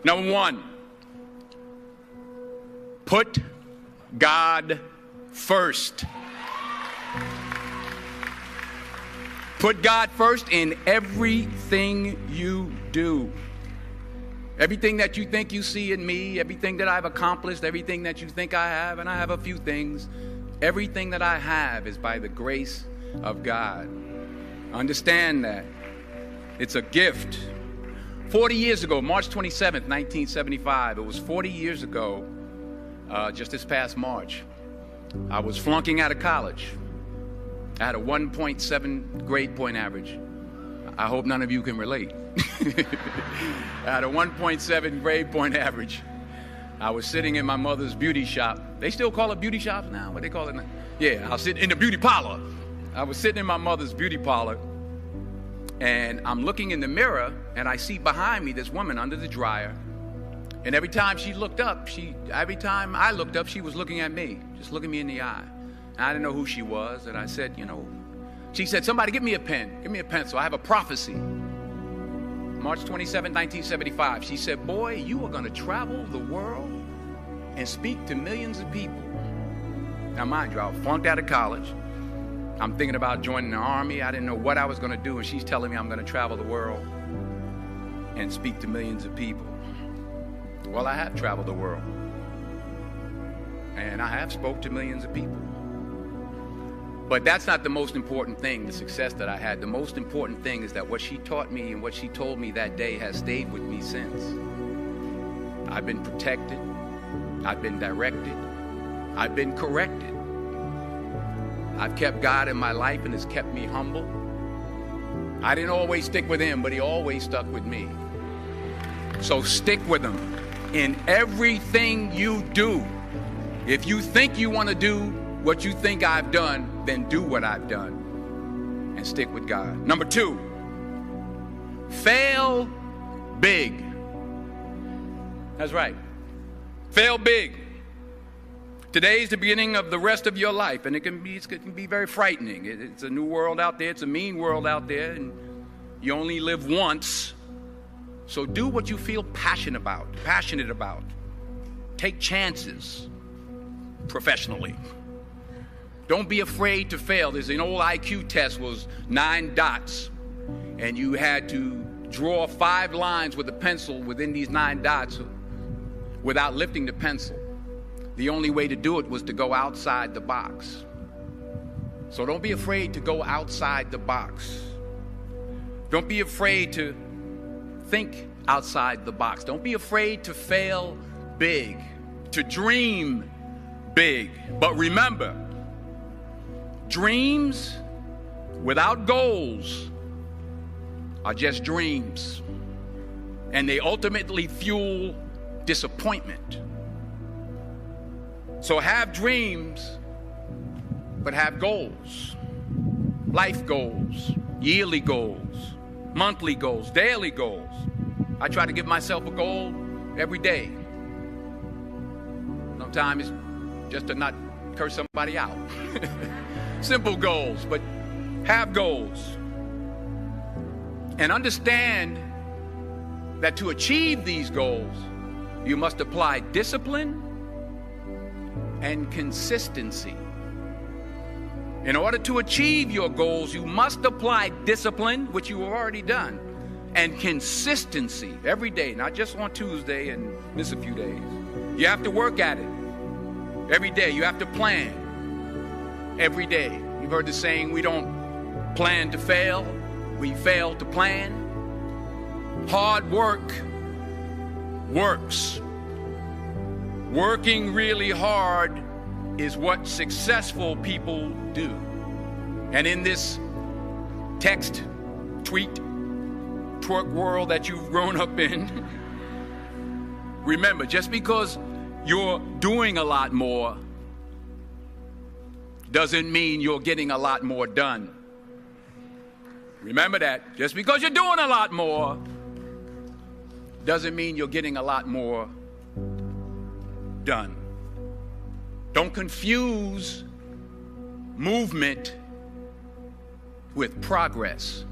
Number one, put God first. Put God first in everything you do. Everything that you think you see in me, everything that I've accomplished, everything that you think I have, and I have a few things, everything that I have is by the grace of God. Understand that. It's a gift. 40 years ago, March 27th, 1975, it was 40 years ago, just this past March, I was flunking out of college. I had a 1.7 grade point average. I hope none of you can relate. I had a 1.7 grade point average. I was sitting in my mother's beauty shop. They still call it beauty shops now? What they call it now? Yeah, I was sitting in the beauty parlor. I was sitting in my mother's beauty parlor, and I'm looking in the mirror, and I see behind me this woman under the dryer. And every time she looked up, every time I looked up, she was looking at me, just looking me in the eye. And I didn't know who she was, and I said, she said, somebody give me a pen, give me a pencil. I have a prophecy. March 27, 1975. She said, boy, you are going to travel the world and speak to millions of people. Now, mind you, I was flunked out of college. I'm thinking about joining the army. I didn't know what I was going to do, and she's telling me I'm going to travel the world and speak to millions of people. Well, I have traveled the world, and I have spoke to millions of people. But that's not the most important thing, the success that I had. The most important thing is that what she taught me and what she told me that day has stayed with me since. I've been protected. I've been directed. I've been corrected. I've kept God in my life, and it's kept me humble. I didn't always stick with him, but he always stuck with me. So stick with him in everything you do. If you think you want to do what you think I've done, then do what I've done and stick with God. Number two, fail big. That's right. Fail big. Today's the beginning of the rest of your life, and it can be very frightening. It's a new world out there. It's a mean world out there, and you only live once. So do what you feel passionate about. Take chances professionally. Don't be afraid to fail. There's an old IQ test, was 9 dots, and you had to draw 5 lines with a pencil within these 9 dots without lifting the pencil. The only way to do it was to go outside the box. So don't be afraid to go outside the box. Don't be afraid to think outside the box. Don't be afraid to fail big, to dream big. But remember, dreams without goals are just dreams, and they ultimately fuel disappointment. So have dreams, but have goals. Life goals, yearly goals, monthly goals, daily goals. I try to give myself a goal every day. Sometimes it's just to not curse somebody out. Simple goals, but have goals. And understand that to achieve these goals, you must apply discipline and consistency. In order to achieve your goals, you must apply discipline, which you have already done, and consistency every day, not just on Tuesday and miss a few days. You have to work at it every day. You have to plan every day. You've heard the saying, we don't plan to fail, we fail to plan. Hard work works. Working really hard is what successful people do. And in this text, tweet, twerk world that you've grown up in, remember, just because you're doing a lot more doesn't mean you're getting a lot more done. Remember that. Just because you're doing a lot more doesn't mean you're getting a lot more done. Don't confuse movement with progress.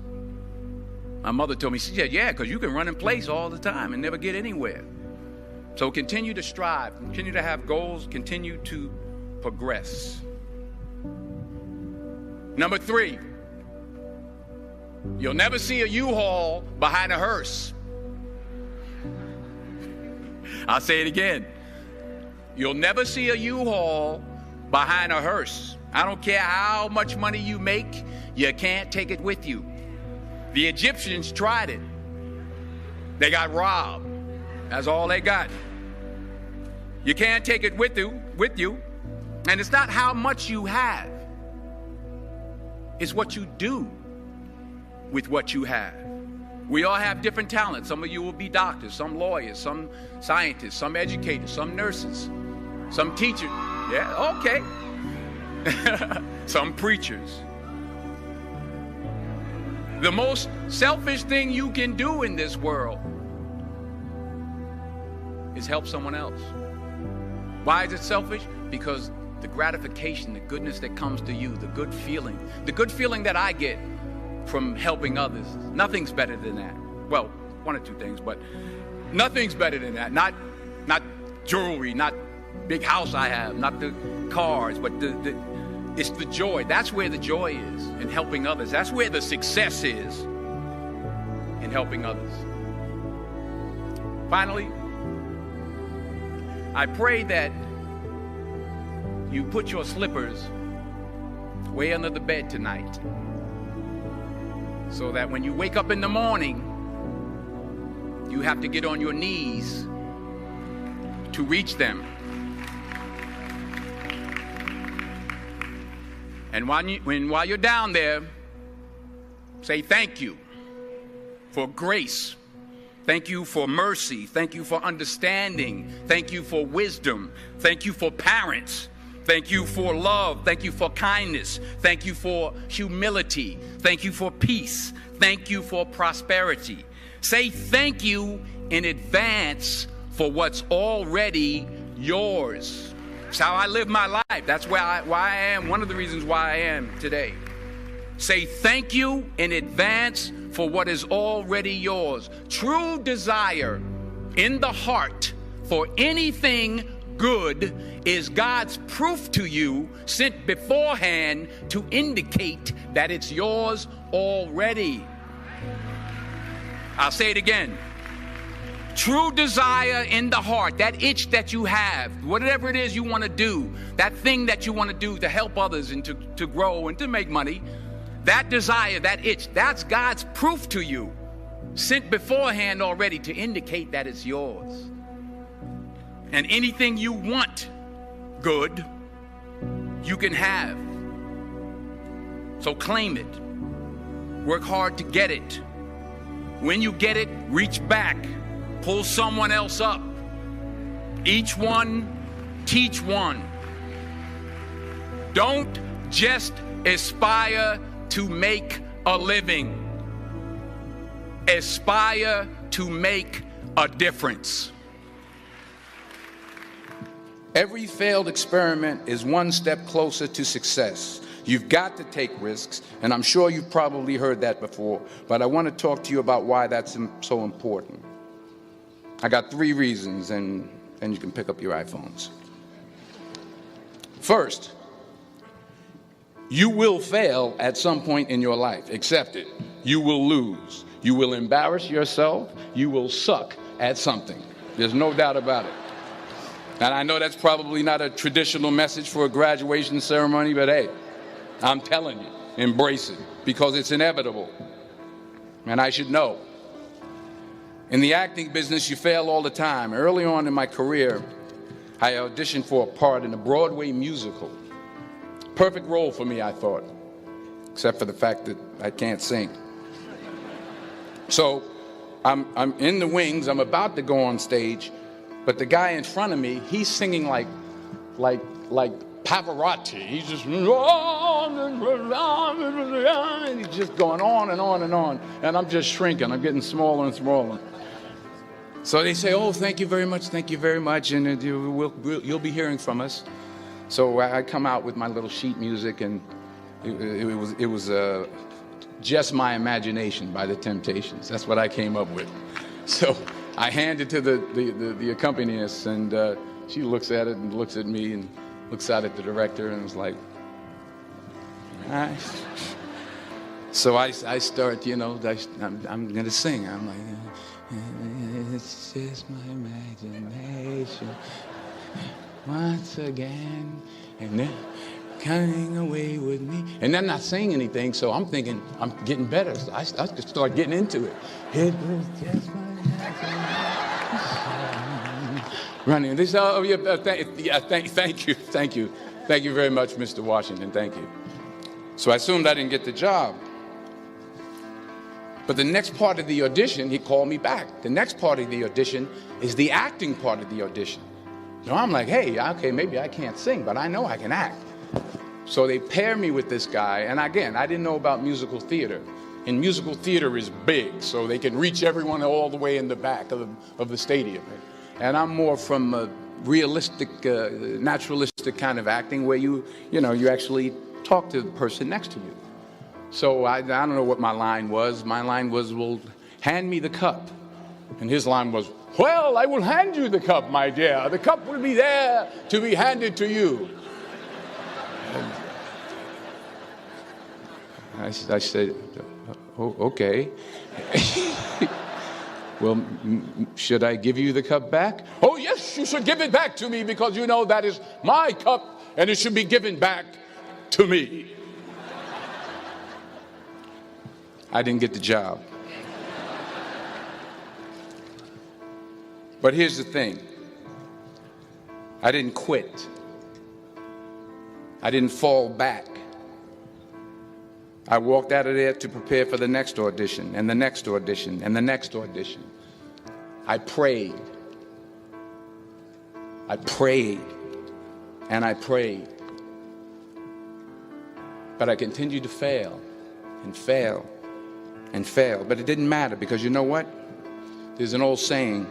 My mother told me, she said, yeah, because you can run in place all the time and never get anywhere. So continue to strive, continue to have goals, continue to progress. Number 3, you'll never see a U-Haul behind a hearse. I'll say it again. You'll never see a U-Haul behind a hearse. I don't care how much money you make, you can't take it with you. The Egyptians tried it. They got robbed. That's all they got. You can't take it with you. And it's not how much you have. It's what you do with what you have. We all have different talents. Some of you will be doctors, some lawyers, some scientists, some educators, some nurses, some teachers. Yeah, okay. Some preachers. The most selfish thing you can do in this world is help someone else. Why is it selfish? Because the gratification, the goodness that comes to you, the good feeling that I get from helping others, nothing's better than that. Well, one or two things, but nothing's better than that. Not jewelry, not big house I have, not the cars, but it's the joy. That's where the joy is, in helping others. That's where the success is, in helping others. Finally, I pray that you put your slippers way under the bed tonight, so that when you wake up in the morning, you have to get on your knees to reach them. And while you're down there, say thank you for grace. Thank you for mercy. Thank you for understanding. Thank you for wisdom. Thank you for parents. Thank you for love. Thank you for kindness. Thank you for humility. Thank you for peace. Thank you for prosperity. Say thank you in advance for what's already yours. It's how I live my life. That's why I am. One of the reasons why I am today. Say thank you in advance for what is already yours. True desire in the heart for anything good is God's proof to you, sent beforehand to indicate that it's yours already. I'll say it again. True desire in the heart, that itch that you have, whatever it is you want to do, that thing that you want to do to help others and to grow and to make money, that desire, that itch, that's God's proof to you, sent beforehand already to indicate that it's yours. And anything you want good, you can have. So claim it. Work hard to get it. When you get it, reach back. Pull someone else up. Each one, teach one. Don't just aspire to make a living. Aspire to make a difference. Every failed experiment is one step closer to success. You've got to take risks, and I'm sure you've probably heard that before, but I want to talk to you about why that's so important. I got 3 reasons, and you can pick up your iPhones. First, you will fail at some point in your life. Accept it. You will lose. You will embarrass yourself. You will suck at something. There's no doubt about it. And I know that's probably not a traditional message for a graduation ceremony, but hey, I'm telling you, embrace it, because it's inevitable. And I should know. In the acting business, you fail all the time. Early on in my career, I auditioned for a part in a Broadway musical. Perfect role for me, I thought, except for the fact that I can't sing. So I'm in the wings. I'm about to go on stage, but the guy in front of me, he's singing like Pavarotti. He's just, and he's just going on and on and on. And I'm just shrinking. I'm getting smaller and smaller. So they say, oh, thank you very much, and you'll be hearing from us. So I come out with my little sheet music, and it was Just My Imagination by The Temptations. That's what I came up with. So I hand it to the accompanist, and she looks at it and looks at me and looks out at the director and was like, all right. So I start, I'm going to sing. I'm like, it's just my imagination once again, and then coming away with me. And I'm not saying anything, so I'm thinking I'm getting better. So I start getting into it. It was just my imagination. Running. They say, oh, yeah, thank you. Thank you very much, Mr. Washington. Thank you. So I assumed I didn't get the job. But the next part of the audition, he called me back. The next part of the audition is the acting part of the audition. So I'm like, hey, okay, maybe I can't sing, but I know I can act. So they pair me with this guy, and again, I didn't know about musical theater. And musical theater is big, so they can reach everyone all the way in the back of the stadium. And I'm more from a realistic, naturalistic kind of acting where you actually talk to the person next to you. So I don't know what my line was. My line was, well, hand me the cup. And his line was, well, I will hand you the cup, my dear. The cup will be there to be handed to you. I said, oh, okay. Well, should I give you the cup back? Oh, yes, you should give it back to me because you know that is my cup and it should be given back to me. I didn't get the job. But here's the thing. I didn't quit. I didn't fall back. I walked out of there to prepare for the next audition, and the next audition, and the next audition. I prayed. I prayed, and I prayed. But I continued to fail, and fail, and fail. But it didn't matter, because you know what? There's an old saying,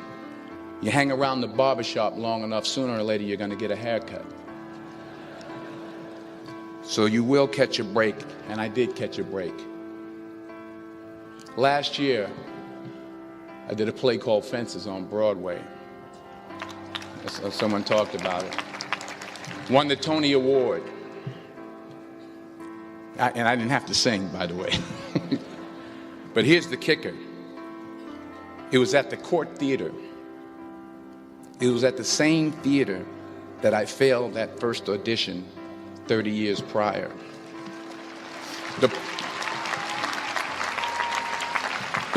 you hang around the barbershop long enough, sooner or later you're going to get a haircut. So you will catch a break, and I did catch a break. Last year, I did a play called Fences on Broadway. Someone talked about it. Won the Tony Award. And I didn't have to sing, by the way. But here's the kicker. It was at the Court Theater. It was at the same theater that I failed that first audition 30 years prior. The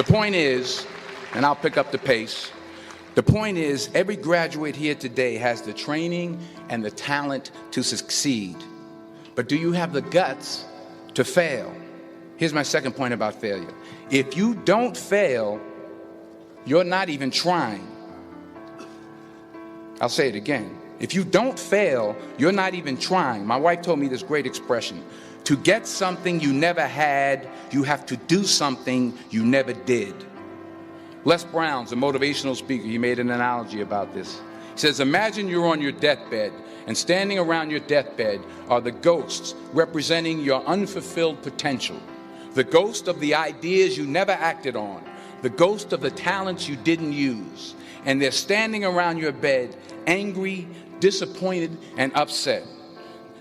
point is, and I'll pick up the pace, the point is every graduate here today has the training and the talent to succeed. But do you have the guts to fail? Here's my second point about failure. If you don't fail, you're not even trying. I'll say it again. If you don't fail, you're not even trying. My wife told me this great expression. To get something you never had, you have to do something you never did. Les Brown's a motivational speaker. He made an analogy about this. He says, imagine you're on your deathbed, and standing around your deathbed are the ghosts representing your unfulfilled potential. The ghost of the ideas you never acted on. The ghost of the talents you didn't use. And they're standing around your bed, angry, disappointed, and upset.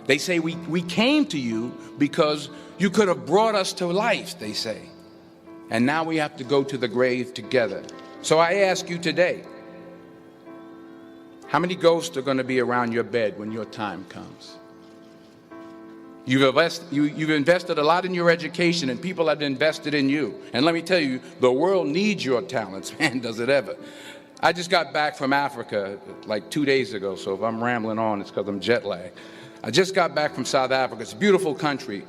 They say, we came to you because you could have brought us to life, they say. And now we have to go to the grave together. So I ask you today, how many ghosts are going to be around your bed when your time comes? You've invested a lot in your education, and people have invested in you. And let me tell you, the world needs your talents. Man, does it ever. I just got back from Africa like 2 days ago, so if I'm rambling on, it's because I'm jet lagged. I just got back from South Africa. It's a beautiful country,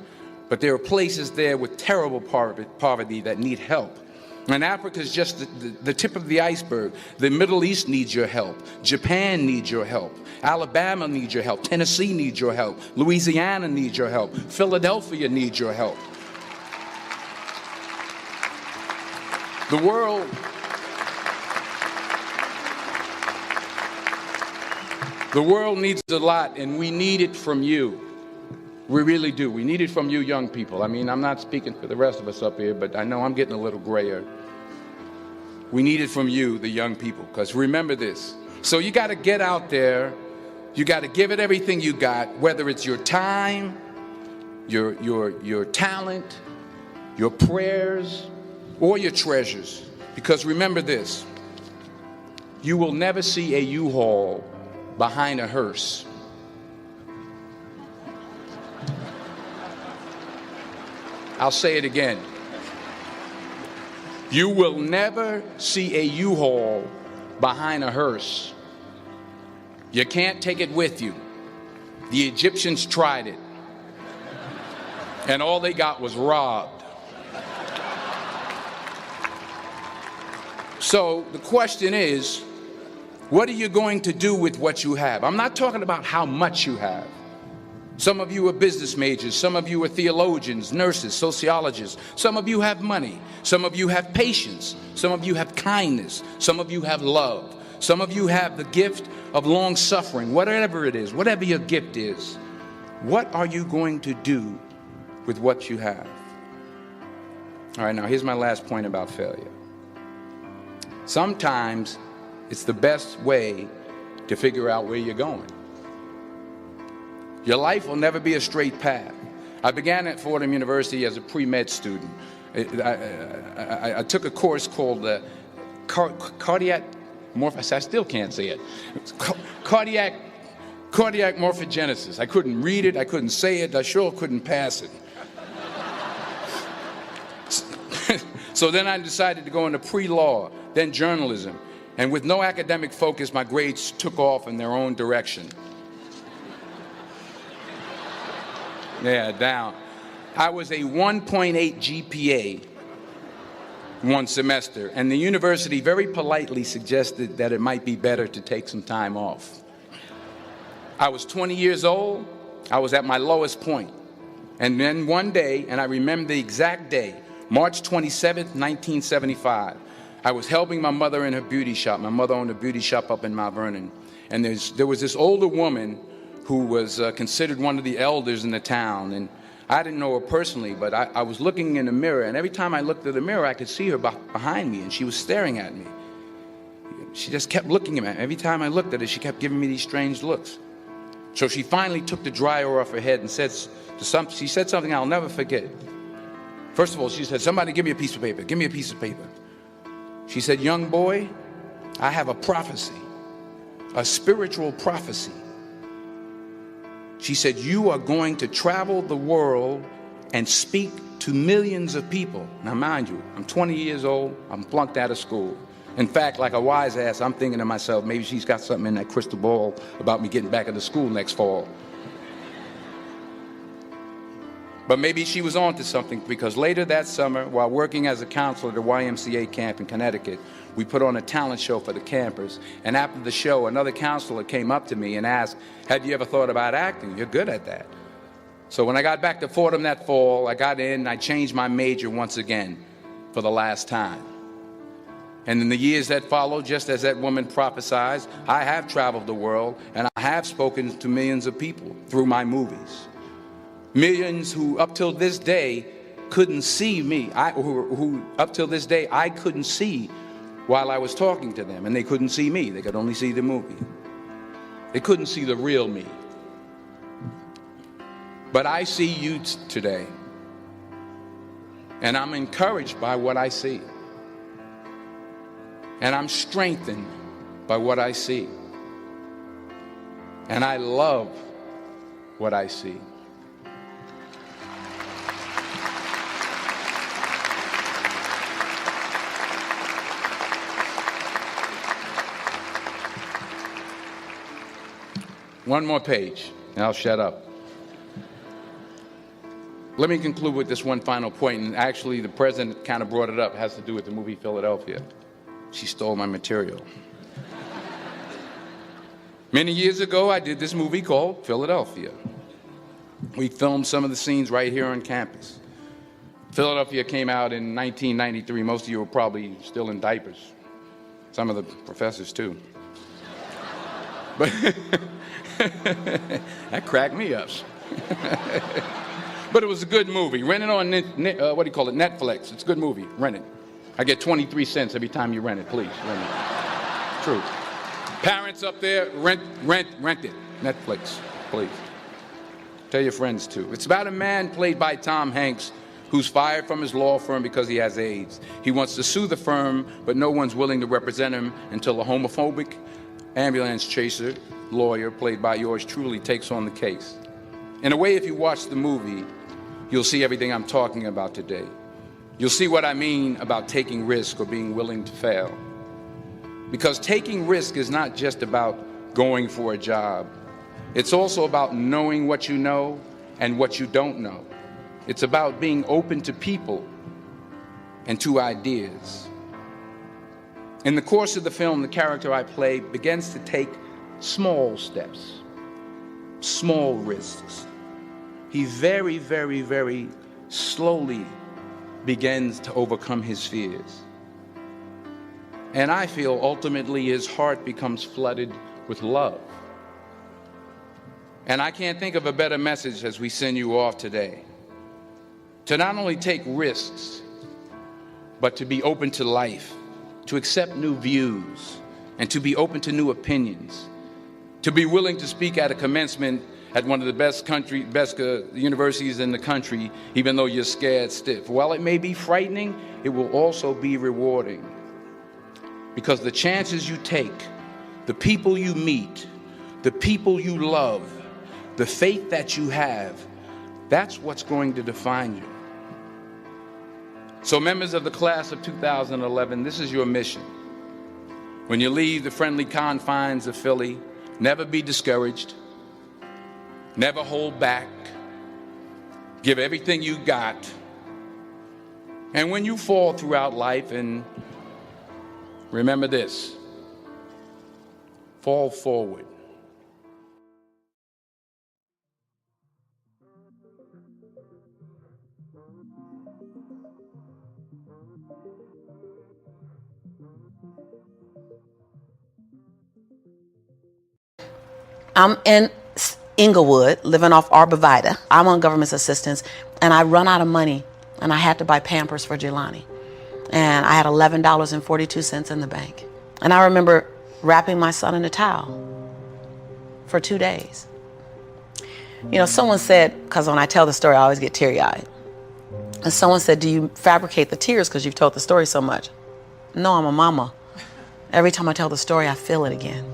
but there are places there with terrible poverty that need help. And Africa is just the tip of the iceberg. The Middle East needs your help. Japan needs your help. Alabama needs your help. Tennessee needs your help. Louisiana needs your help. Philadelphia needs your help. The world needs a lot, and we need it from you. We really do. We need it from you young people. I mean, I'm not speaking for the rest of us up here, but I know I'm getting a little grayer. We need it from you, the young people, because remember this. So you got to get out there. You got to give it everything you got, whether it's your time, your talent, your prayers, or your treasures. Because remember this, you will never see a U-Haul behind a hearse. I'll say it again. You will never see a U-Haul behind a hearse. You can't take it with you. The Egyptians tried it, and all they got was robbed. So the question is, what are you going to do with what you have? I'm not talking about how much you have. Some of you are business majors. Some of you are theologians, nurses, sociologists. Some of you have money. Some of you have patience. Some of you have kindness. Some of you have love. Some of you have the gift of long suffering. Whatever it is, whatever your gift is, what are you going to do with what you have? All right, now here's my last point about failure. Sometimes it's the best way to figure out where you're going. Your life will never be a straight path. I began at Fordham University as a pre-med student. I took a course called cardiac morphogenesis. I still can't say it. Cardiac morphogenesis. I couldn't read it. I couldn't say it. I sure couldn't pass it. So then I decided to go into pre-law, then journalism. And with no academic focus, my grades took off in their own direction. Yeah, down. I was a 1.8 GPA one semester, and the university very politely suggested that it might be better to take some time off. I was 20 years old. I was at my lowest point. And then one day, and I remember the exact day, March 27th, 1975, I was helping my mother in her beauty shop. My mother owned a beauty shop up in Mount Vernon. And there was this older woman who was considered one of the elders in the town. And I didn't know her personally, but I was looking in the mirror, and every time I looked at the mirror, I could see her behind me, and she was staring at me. She just kept looking at me. Every time I looked at her, she kept giving me these strange looks. So she finally took the dryer off her head and she said something I'll never forget. First of all, she said, "Somebody give me a piece of paper. Give me a piece of paper." She said, "Young boy, I have a prophecy, a spiritual prophecy." She said, "You are going to travel the world and speak to millions of people." Now, mind you, I'm 20 years old. I'm flunked out of school. In fact, like a wise ass, I'm thinking to myself, maybe she's got something in that crystal ball about me getting back into school next fall. But maybe she was on to something, because later that summer, while working as a counselor at the YMCA camp in Connecticut, we put on a talent show for the campers. And after the show, another counselor came up to me and asked, "Have you ever thought about acting? You're good at that." So when I got back to Fordham that fall, I got in and I changed my major once again for the last time. And in the years that followed, just as that woman prophesied, I have traveled the world and I have spoken to millions of people through my movies. Millions who up till this day couldn't see me, who up till this day I couldn't see while I was talking to them, and they couldn't see me. They could only see the movie. They couldn't see the real me. But I see you today, and I'm encouraged by what I see. And I'm strengthened by what I see. And I love what I see. One more page, and I'll shut up. Let me conclude with this one final point, and actually the president kind of brought it up. It has to do with the movie Philadelphia. She stole my material. Many years ago, I did this movie called Philadelphia. We filmed some of the scenes right here on campus. Philadelphia came out in 1993. Most of you were probably still in diapers. Some of the professors, too. But that cracked me up. But it was a good movie. Rent it on Netflix. It's a good movie. Rent it. I get 23 cents every time you rent it, please. Rent it. True. Parents up there, rent it. Netflix, please. Tell your friends too. It's about a man played by Tom Hanks who's fired from his law firm because he has AIDS. He wants to sue the firm, but no one's willing to represent him until a homophobic ambulance chaser lawyer, played by yours truly, takes on the case. In a way, if you watch the movie, you'll see everything I'm talking about today. You'll see what I mean about taking risk or being willing to fail. Because taking risk is not just about going for a job. It's also about knowing what you know and what you don't know. It's about being open to people and to ideas. In the course of the film, the character I play begins to take small steps, small risks. He very, very, very slowly begins to overcome his fears. And I feel ultimately his heart becomes flooded with love. And I can't think of a better message as we send you off today. To not only take risks, but to be open to life, to accept new views, and to be open to new opinions, to be willing to speak at a commencement at one of the best universities in the country, even though you're scared stiff. While it may be frightening, it will also be rewarding. Because the chances you take, the people you meet, the people you love, the faith that you have, that's what's going to define you. So members of the class of 2011, this is your mission. When you leave the friendly confines of Philly, never be discouraged, never hold back, give everything you got. And when you fall throughout life, and remember this, fall forward. I'm in Inglewood, living off Arborvitae. I'm on government assistance, and I run out of money, and I had to buy Pampers for Jelani. And I had $11.42 in the bank. And I remember wrapping my son in a towel for 2 days. You know, someone said, because when I tell the story, I always get teary-eyed. And someone said, do you fabricate the tears because you've told the story so much? No, I'm a mama. Every time I tell the story, I feel it again.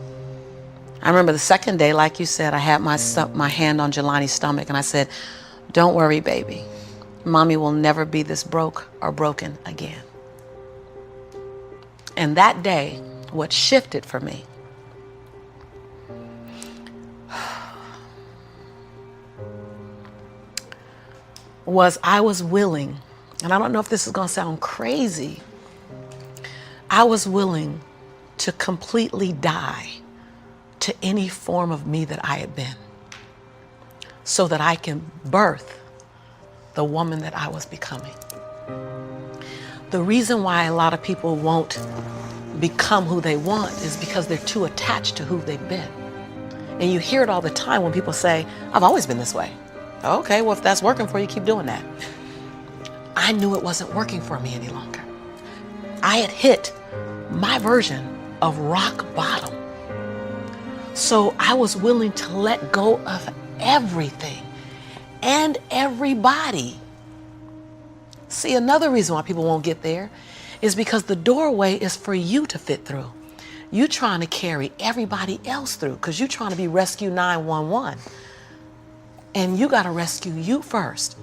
I remember the second day, like you said, I had my hand on Jelani's stomach, and I said, don't worry, baby. Mommy will never be this broke or broken again. And that day, what shifted for me was I was willing, and I don't know if this is going to sound crazy, I was willing to completely die to any form of me that I had been, so that I can birth the woman that I was becoming. The reason why a lot of people won't become who they want is because they're too attached to who they've been. And you hear it all the time when people say, I've always been this way. Okay, well, if that's working for you, keep doing that. I knew it wasn't working for me any longer. I had hit my version of rock bottom. So I was willing to let go of everything and everybody. See, another reason why people won't get there is because the doorway is for you to fit through. You're trying to carry everybody else through because you're trying to be Rescue 911. And you got to rescue you first.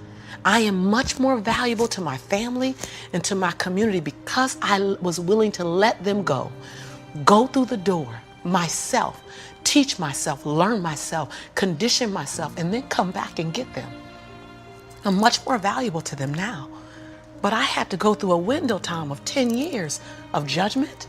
I am much more valuable to my family and to my community because I was willing to let them go through the door myself, teach myself, learn myself, condition myself, and then come back and get them. I'm much more valuable to them now. But I had to go through a window time of 10 years of judgment.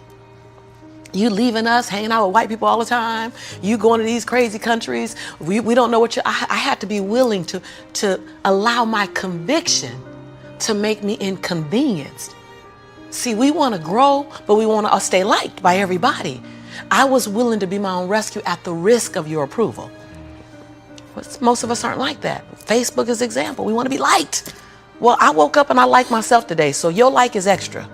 You leaving us, hanging out with white people all the time. You going to these crazy countries. We don't know what I had to be willing to allow my conviction to make me inconvenienced. See, we want to grow, but we want to stay liked by everybody. I was willing to be my own rescue at the risk of your approval. But most of us aren't like that. Facebook is an example. We want to be liked. Well, I woke up and I like myself today, so your like is extra.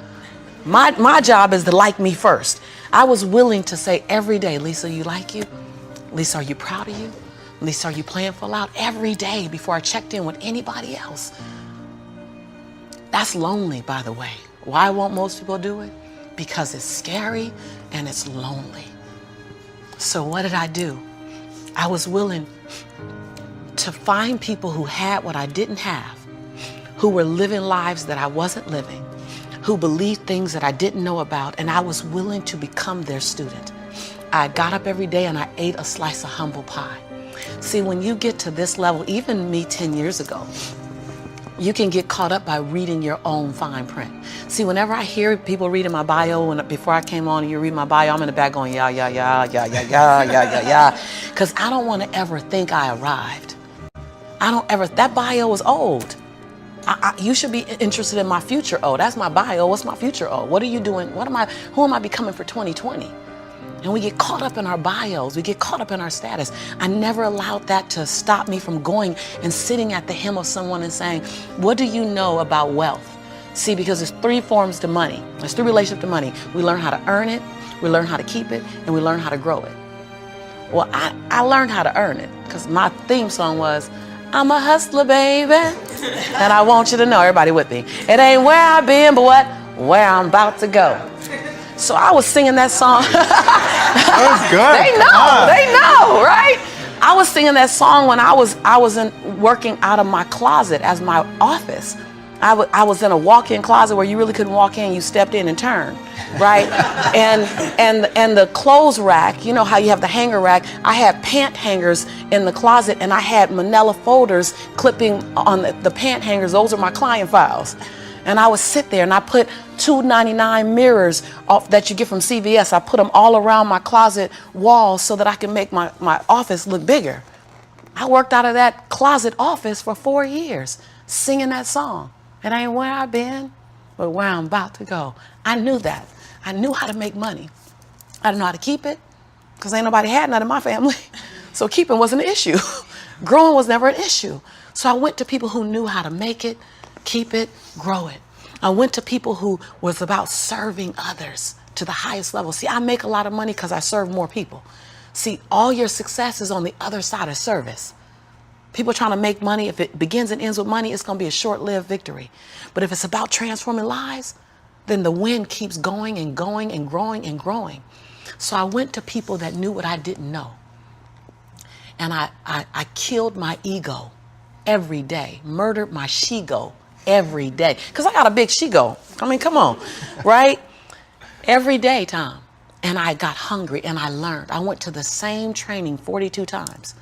My job is to like me first. I was willing to say every day, Lisa, you like you? Lisa, are you proud of you? Lisa, are you playing full out? Every day before I checked in with anybody else. That's lonely, by the way. Why won't most people do it? Because it's scary and it's lonely. So what did I do? I was willing to find people who had what I didn't have, who were living lives that I wasn't living, who believed things that I didn't know about, and I was willing to become their student. I got up every day and I ate a slice of humble pie. See, when you get to this level, even me 10 years ago, you can get caught up by reading your own fine print. See, whenever I hear people reading my bio, and before I came on and you read my bio, I'm in the back going, yeah, yeah, yeah, yeah, yeah, yeah, yeah, yeah, yeah. Because I don't want to ever think I arrived. That bio is old. You should be interested in my future. Oh, that's my bio. What's my future? Oh, what are you doing? Who am I becoming for 2020? And we get caught up in our bios. We get caught up in our status. I never allowed that to stop me from going and sitting at the hem of someone and saying, what do you know about wealth? See, because there's 3 forms to money. There's 3 relationships to money. We learn how to earn it, we learn how to keep it, and we learn how to grow it. Well, I learned how to earn it because my theme song was, I'm a hustler, baby. And I want you to know, everybody with me, it ain't where I've been, but where I'm about to go. So I was singing that song. That was good. They know, right? I was singing that song when I was working out of my closet as my office. I was in a walk-in closet where you really couldn't walk in, you stepped in and turned, right? and the clothes rack, you know how you have the hanger rack, I had pant hangers in the closet and I had manila folders clipping on the pant hangers. Those are my client files. And I would sit there and I put $2.99 mirrors that you get from CVS. I put them all around my closet walls so that I can make my office look bigger. I worked out of that closet office for 4 years, singing that song. It ain't where I've been, but where I'm about to go. I knew that. I knew how to make money. I didn't know how to keep it because ain't nobody had none in my family. So keeping wasn't an issue. Growing was never an issue. So I went to people who knew how to make it, keep it, grow it. I went to people who was about serving others to the highest level. See, I make a lot of money because I serve more people. See, all your success is on the other side of service. People trying to make money, if it begins and ends with money, it's going to be a short-lived victory. But if it's about transforming lives, then the wind keeps going and going and growing and growing. So I went to people that knew what I didn't know. And I killed my ego every day, murdered my she-go every day. Because I got a big she-go. I mean, come on, right? Every day, Tom. And I got hungry and I learned. I went to the same training 42 times.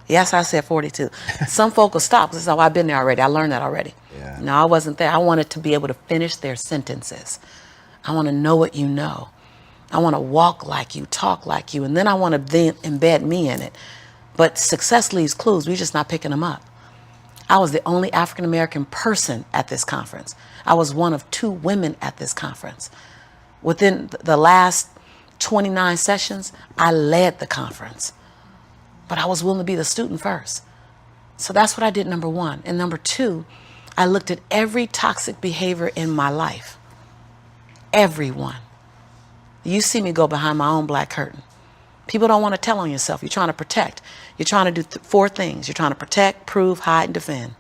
Yes, I said 42. Some folk will stop. This is how I've been there already. I learned that already. Yeah. No, I wasn't there. I wanted to be able to finish their sentences. I want to know what you know. I want to walk like you, talk like you, and then I want to then embed me in it. But success leaves clues. We're just not picking them up. I was the only African-American person at this conference. I was one of 2 women at this conference. Within the last 29 sessions, I led the conference. But I was willing to be the student first. So that's what I did, number 1. And number 2, I looked at every toxic behavior in my life. Everyone. You see me go behind my own black curtain. People don't want to tell on yourself. You're trying to protect. You're trying to do 4 things. You're trying to protect, prove, hide, and defend.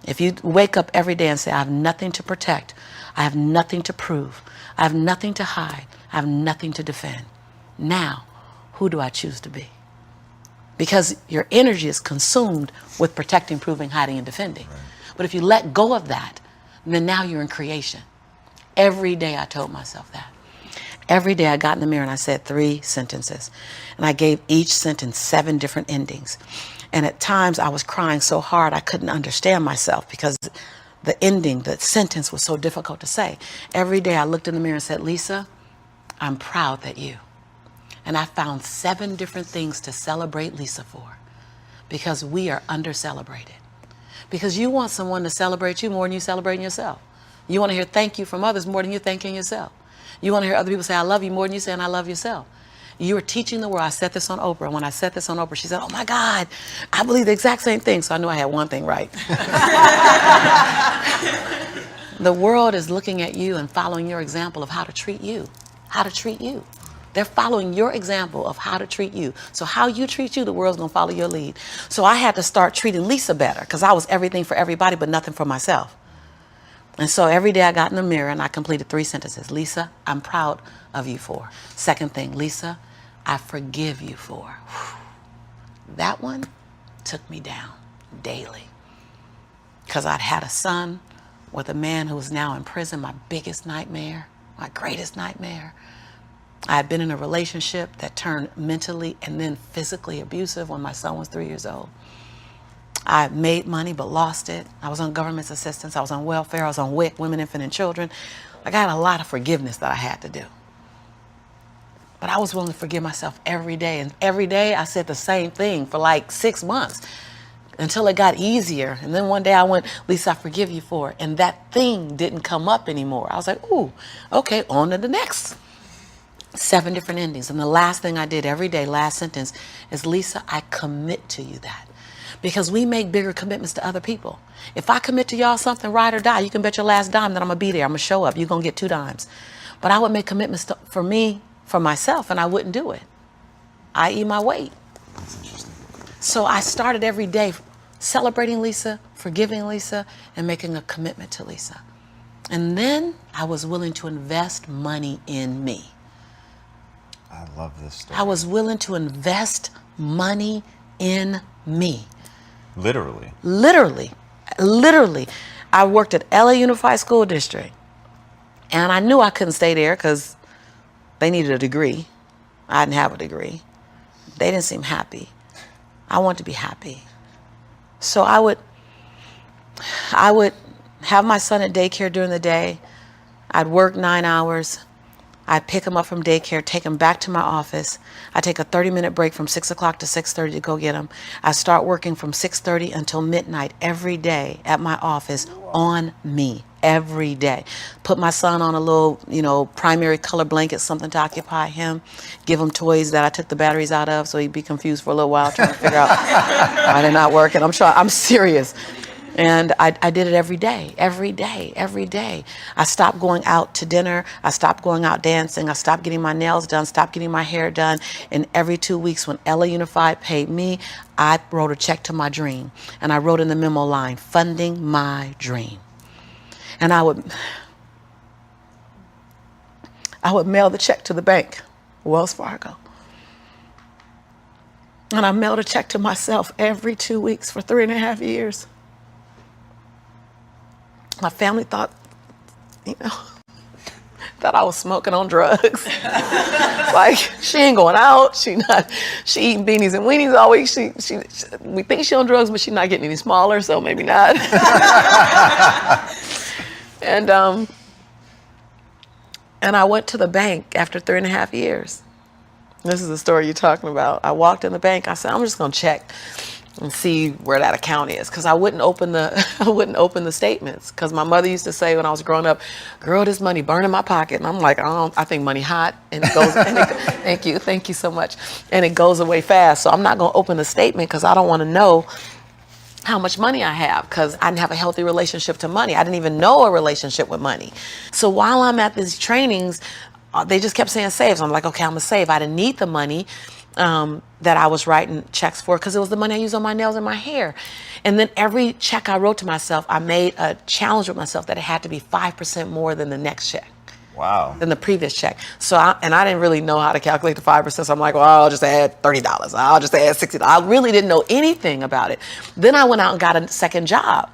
If you wake up every day and say, I have nothing to protect, I have nothing to prove, I have nothing to hide, I have nothing to defend. Now, who do I choose to be? Because your energy is consumed with protecting, proving, hiding, and defending. Right. But if you let go of that, then now you're in creation. Every day I told myself that. Every day I got in the mirror and I said 3 sentences. And I gave each sentence 7 different endings. And at times I was crying so hard I couldn't understand myself because the ending, the sentence was so difficult to say. Every day I looked in the mirror and said, Lisa, I'm proud that you. And I found 7 different things to celebrate Lisa for because we are under-celebrated. Because you want someone to celebrate you more than you celebrating yourself. You want to hear thank you from others more than you're thanking yourself. You want to hear other people say, I love you more than you saying I love yourself. You are teaching the world. I said this on Oprah. When I said this on Oprah, she said, oh my God, I believe the exact same thing. So I knew I had one thing right. The world is looking at you and following your example of how to treat you. How to treat you. They're following your example of how to treat you. So how you treat you, the world's going to follow your lead. So I had to start treating Lisa better because I was everything for everybody but nothing for myself. And so every day I got in the mirror and I completed 3 sentences. Lisa, I'm proud of you for. Second thing, Lisa, I forgive you for. That one took me down daily because I'd had a son with a man who was now in prison, my biggest nightmare, my greatest nightmare. I had been in a relationship that turned mentally and then physically abusive when my son was 3 years old. I made money but lost it. I was on government assistance. I was on welfare. I was on WIC, Women, Infant, and Children. Like I had a lot of forgiveness that I had to do. But I was willing to forgive myself every day. And every day I said the same thing for like 6 months until it got easier. And then one day I went, Lisa, I forgive you for it. And that thing didn't come up anymore. I was like, ooh, okay, on to the next. 7 different endings. And the last thing I did every day, last sentence, is Lisa, I commit to you that. Because we make bigger commitments to other people. If I commit to y'all something, ride or die, you can bet your last dime that I'm going to be there. I'm going to show up. You're going to get 2 dimes. But I would make commitments for me, for myself, and I wouldn't do it. I eat my weight. That's interesting. So I started every day celebrating Lisa, forgiving Lisa, and making a commitment to Lisa. And then I was willing to invest money in me. I love this story. I was willing to invest money in me. Literally. Literally. I worked at LA Unified School District. And I knew I couldn't stay there because they needed a degree. I didn't have a degree. They didn't seem happy. I wanted to be happy. So I would have my son at daycare during the day. I'd work 9 hours. I'd pick him up from daycare, take him back to my office. I'd take a 30-minute break from 6 o'clock to 6:30 to go get him. I start working from 6:30 until midnight every day at my office on me, every day. Put my son on a little, primary color blanket, something to occupy him. Give him toys that I took the batteries out of so he'd be confused for a little while trying to figure out why they're not working. I'm serious. And I did it every day. I stopped going out to dinner. I stopped going out dancing. I stopped getting my nails done, stopped getting my hair done. And every 2 weeks when LA Unified paid me, I wrote a check to my dream. And I wrote in the memo line, funding my dream. And I would mail the check to the bank, Wells Fargo. And I mailed a check to myself every 2 weeks for 3.5 years. My family thought I was smoking on drugs. Like, she ain't going out. She eating beanies and weenies all week. We think she on drugs, but she's not getting any smaller, so maybe not. And I went to the bank after 3.5 years. This is the story you're talking about. I walked in the bank. I said, I'm just going to check and see where that account is, because I wouldn't open the statements, because my mother used to say when I was growing up, girl, this money burn in my pocket. And I'm like, I think money hot, and it goes. Thank you so much, and it goes away fast. So I'm not going to open the statement because I don't want to know how much money I have, because I didn't have a healthy relationship to money. I didn't even know a relationship with money. So while I'm at these trainings, they just kept saying save. So I'm like, okay, I'm gonna save. I didn't need the money that I was writing checks for, because it was the money I used on my nails and my hair. And then every check I wrote to myself, I made a challenge with myself that it had to be 5% more than the next check. Wow. Than the previous check. So I didn't really know how to calculate the 5%. So I'm like, well, I'll just add $30. I'll just add $60. I really didn't know anything about it. Then I went out and got a second job.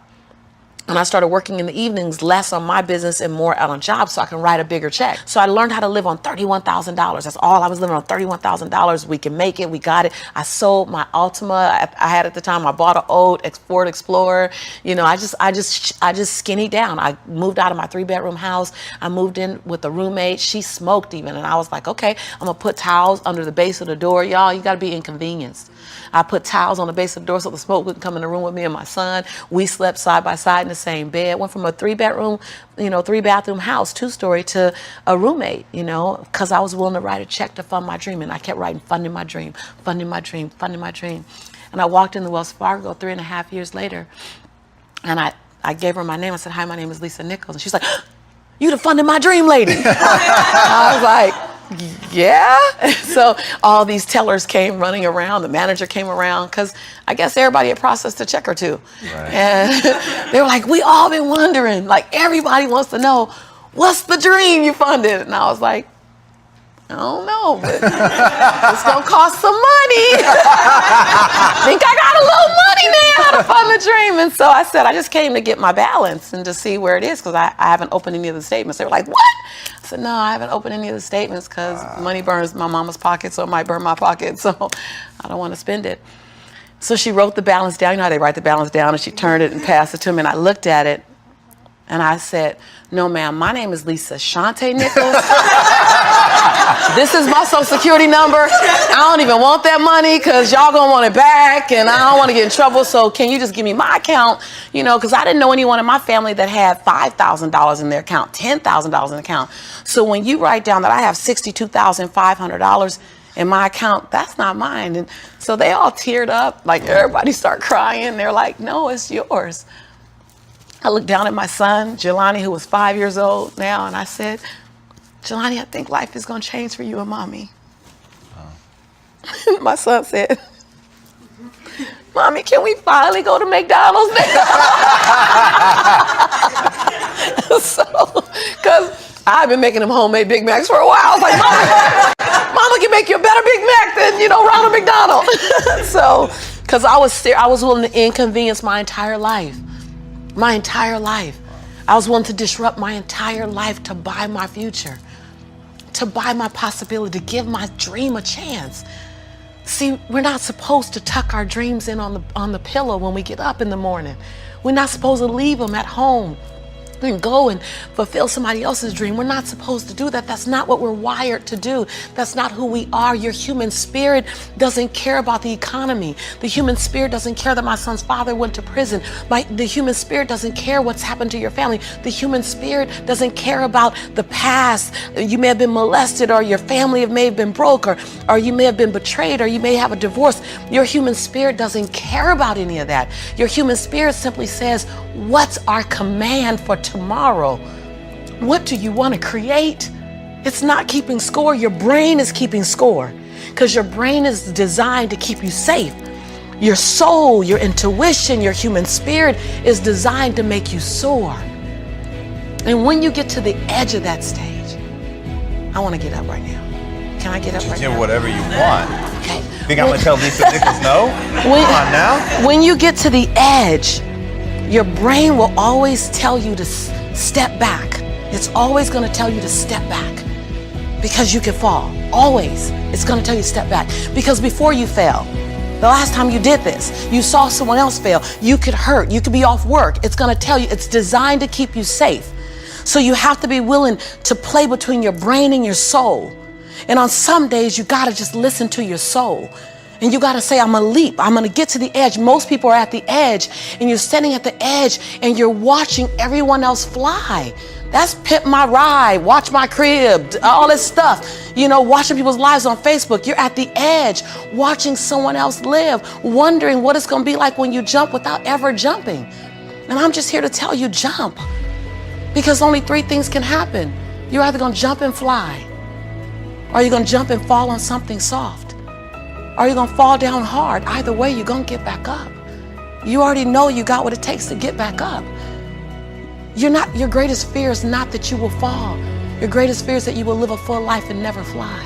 And I started working in the evenings, less on my business and more out on jobs, so I can write a bigger check. So I learned how to live on $31,000. That's all I was living on, $31,000. We can make it. We got it. I sold my Altima I had at the time. I bought an old Ford Explorer. I just skinnied down. I moved out of my 3-bedroom house. I moved in with a roommate. She smoked even. And I was like, okay, I'm going to put towels under the base of the door. Y'all, you got to be inconvenienced. I put towels on the base of the door so the smoke wouldn't come in the room with me and my son. We slept side by side in the same bed. Went from a 3-bedroom, 3-bathroom house, 2-story, to a roommate, because I was willing to write a check to fund my dream. And I kept writing, funding my dream, funding my dream, funding my dream. And I walked in the Wells Fargo 3.5 years later, and I gave her my name. I said, hi, my name is Lisa Nichols. And she's like, you done funded my dream lady. I was like, yeah. So all these tellers came running around. The manager came around because I guess everybody had processed a check or two. Right. And they were like, we all been wondering, like everybody wants to know, what's the dream you funded? And I was like, I don't know, but it's gonna cost some money. Think I got a little money now to fund the dream. And so I said, I just came to get my balance and to see where it is because I haven't opened any of the statements. They were like, what? I said, no, I haven't opened any of the statements because money burns my mama's pocket, so it might burn my pocket, so I don't want to spend it. So she wrote the balance down. You know how they write the balance down, and she turned it and passed it to me, and I looked at it, and I said, no, ma'am, my name is Lisa Shante Nichols. This is my social security number. I don't even want that money because y'all gonna want it back and I don't want to get in trouble. So can you just give me my account? You know, because I didn't know anyone in my family that had $5,000 in their account, $10,000 in the account. So when you write down that I have $62,500 in my account, that's not mine. And so they all teared up, like everybody started crying. They're like, no, it's yours. I looked down at my son, Jelani, who was 5 years old now, and I said, Jelani, I think life is going to change for you and mommy. Oh. My son said, Mommy, can we finally go to McDonald's now? So, because I've been making them homemade Big Macs for a while. I was like, Mama can make you a better Big Mac than, Ronald McDonald. So, because I was willing to inconvenience my entire life. My entire life. I was willing to disrupt my entire life to buy my future, to buy my possibility, to give my dream a chance. See, we're not supposed to tuck our dreams in on the pillow when we get up in the morning. We're not supposed to leave them at home and go and fulfill somebody else's dream. We're not supposed to do that. That's not what we're wired to do. That's not who we are. Your human spirit doesn't care about the economy. The human spirit doesn't care that my son's father went to prison. The human spirit doesn't care what's happened to your family. The human spirit doesn't care about the past. You may have been molested, or your family may have been broke, or you may have been betrayed, or you may have a divorce. Your human spirit doesn't care about any of that. Your human spirit simply says, what's our command for tomorrow? What do you want to create? It's not keeping score. Your brain is keeping score because your brain is designed to keep you safe. Your soul, your intuition, your human spirit is designed to make you soar. And when you get to the edge of that stage, I want to get up right now. Can I get up right now? You can whatever you want. Okay. Think I'm going to tell Lisa Nichols no? Come on now. When you get to the edge, your brain will always tell you to step back. It's always going to tell you to step back because you can fall. Always. It's going to tell you to step back because before you fell, the last time you did this, you saw someone else fail. You could hurt. You could be off work. It's going to tell you. It's designed to keep you safe. So you have to be willing to play between your brain and your soul. And on some days, you got to just listen to your soul. And you got to say, I'm going to leap. I'm going to get to the edge. Most people are at the edge, and you're standing at the edge, and you're watching everyone else fly. That's Pimp My Ride, Watch My Crib, all this stuff. Watching people's lives on Facebook. You're at the edge, watching someone else live, wondering what it's going to be like when you jump without ever jumping. And I'm just here to tell you, jump. Because only three things can happen. You're either going to jump and fly, or you're going to jump and fall on something soft. Or you're going to fall down hard. Either way, you're going to get back up. You already know you got what it takes to get back up. Your greatest fear is not that you will fall. Your greatest fear is that you will live a full life and never fly.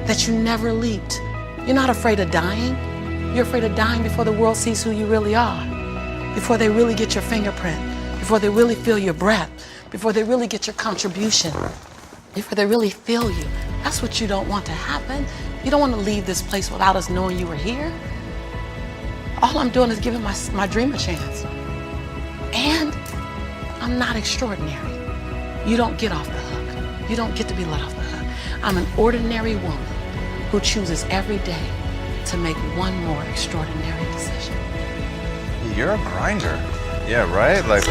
That you never leaped. You're not afraid of dying. You're afraid of dying before the world sees who you really are. Before they really get your fingerprint. Before they really feel your breath. Before they really get your contribution. Before they really feel you. That's what you don't want to happen. You don't want to leave this place without us knowing you were here. All I'm doing is giving my dream a chance. And I'm not extraordinary. You don't get off the hook. You don't get to be let off the hook. I'm an ordinary woman who chooses every day to make one more extraordinary decision. You're a grinder. Yeah, right? Like